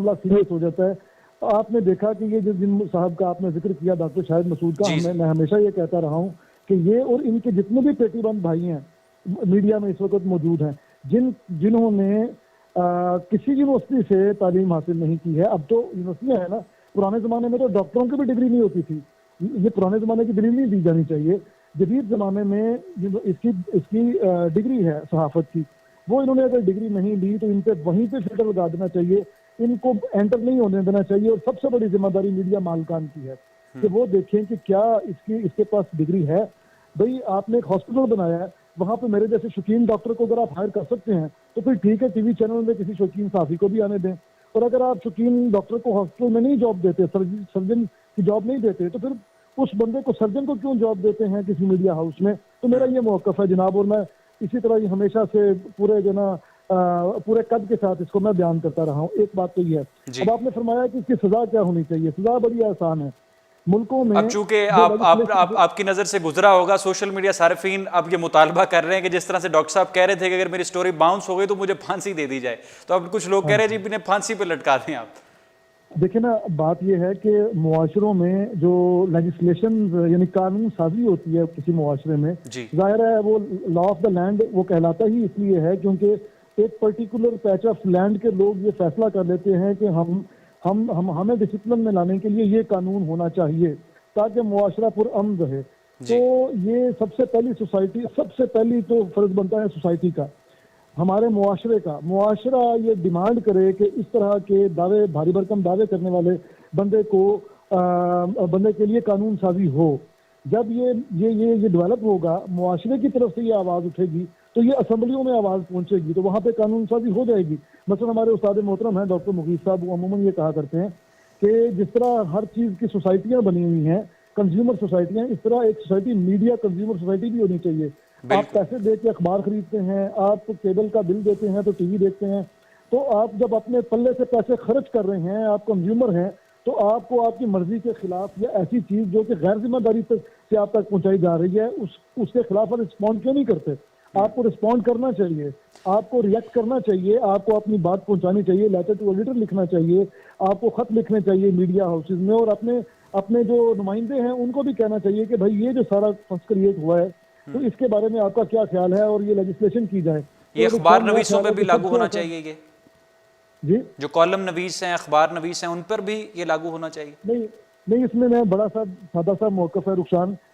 मामला सीरियस हो जाता है। आपने देखा कि ये जो जिन साहब का आपने जिक्र किया, डॉक्टर शाहिद मसूद का, जी। मैं हमेशा ये कहता रहा हूँ कि ये और इनके जितने भी पेटीबंद भाई हैं मीडिया में इस वक्त मौजूद हैं, जिन्होंने किसी यूनिवर्सिटी से तालीम हासिल नहीं की है। अब तो यूनिवर्सिटियां है ना, पुराने जमाने में तो डॉक्टरों की भी डिग्री नहीं होती थी। ये पुराने जमाने की डिग्री नहीं दी जानी चाहिए। जदीद जमाने में इसकी इसकी डिग्री है सहाफत की, वो इन्होंने अगर डिग्री नहीं ली तो इन पे वहीं पे फिल्टर लगा देना चाहिए, इनको एंटर नहीं होने देना चाहिए। और सबसे बड़ी जिम्मेदारी मीडिया मालकान की है कि वो देखें कि क्या इसके पास डिग्री है। भाई आपने एक हॉस्पिटल बनाया है, वहां पे मेरे जैसे शौकीन डॉक्टर को अगर आप हायर कर सकते हैं तो फिर ठीक है, टीवी चैनल में किसी शौकीन साथी को भी आने दें। और अगर आप शौकीन डॉक्टर को हॉस्पिटल में नहीं जॉब देते, सर्जन की जॉब नहीं देते, तो फिर उस बंदे को, सर्जन को क्यों जॉब देते हैं किसी मीडिया हाउस में। तो मेरा ये मौकफ है जनाब, और मैं इसी तरह ही हमेशा से पूरे जो ना पूरे कद के साथ इसको मैं बयान करता रहा हूँ। एक बात तो ये है। जी। अब आपने फरमाया कि इसकी सजा क्या होनी चाहिए। सजा बड़ी आसान है मुल्कों में। अब चूंकि जो आपकी नजर से गुजरा होगा, सोशल मीडिया सार्फिन अब ये मुतालबा कर रहे हैं कि जिस तरह से डॉक्टर साहब कह रहे थे कि अगर मेरी स्टोरी बाउंस हो गई तो मुझे फांसी दे दी जाए, तो अब कुछ लोग कह रहे हैं जी इन्हें फांसी पे लटका दें आप। देखिए ना, बात यह है कि मुआशरों में जो लेजिस्लेशन यानी कानून साजी होती है किसी मुआशरे में, जी। जाहिर है वो लॉ ऑफ द लैंड वो कहलाता ही इसलिए है क्योंकि एक पर्टिकुलर पैच ऑफ लैंड के लोग ये फैसला कर लेते हैं कि हमें डिसिप्लिन में लाने के लिए ये कानून होना चाहिए ताकि मुआशरा पुरअमन रहे। तो ये सबसे पहली तो फर्ज बनता है सोसाइटी का, हमारे मुआशरा ये डिमांड करे कि इस तरह के दावे, भारी भरकम दावे करने वाले बंदे के लिए कानून साजी हो। जब ये डेवलप होगा, मुआशरे की तरफ से ये आवाज उठेगी तो ये असेंबलियों में आवाज पहुंचेगी, तो वहां पे कानून साजी हो जाएगी। मतलब हमारे उस्ताद मोहतरम हैं डॉक्टर मुगीस साहब, वो अमूमन ये कहा करते हैं कि जिस तरह हर चीज की सोसाइटियां बनी हुई हैं, कंज्यूमर सोसाइटियां, इस तरह एक सोसाइटी मीडिया कंज्यूमर सोसाइटी भी होनी चाहिए। आप पैसे दे के अखबार खरीदते हैं, आप केबल का बिल देते हैं तो टीवी देखते हैं, तो आप जब अपने पल्ले से पैसे खर्च कर रहे हैं, आप कंज्यूमर हैं, तो आपको आपकी मर्जी के खिलाफ या ऐसी चीज जो कि गैर जिम्मेदारी से आप तक पहुंचाई जा रही है, उसके खिलाफ आप रिस्पॉन्ड क्यों नहीं करते। आपको रिस्पॉन्ड करना चाहिए, आपको रिएक्ट करना चाहिए, आपको अपनी बात पहुंचानी चाहिए, लेटर टू एडिटर लिखना चाहिए, आपको खत लिखने चाहिए मीडिया हाउसेज में, और अपने जो नुमाइंदे हैं उनको भी कहना चाहिए कि भाई ये जो सारा फंस क्रिएट हुआ है तो इसके बारे में आपका क्या ख्याल है और ये लेजिस्लेशन की जाए। ये तो अखबार नवीसों पे भी लागू होना चाहिए, ये जी जो कॉलम नवीस हैं, अखबार नवीस हैं, उन पर भी ये लागू होना चाहिए। नहीं, इसमें मैं बड़ा सा सादा सा मौकफ है रुखसान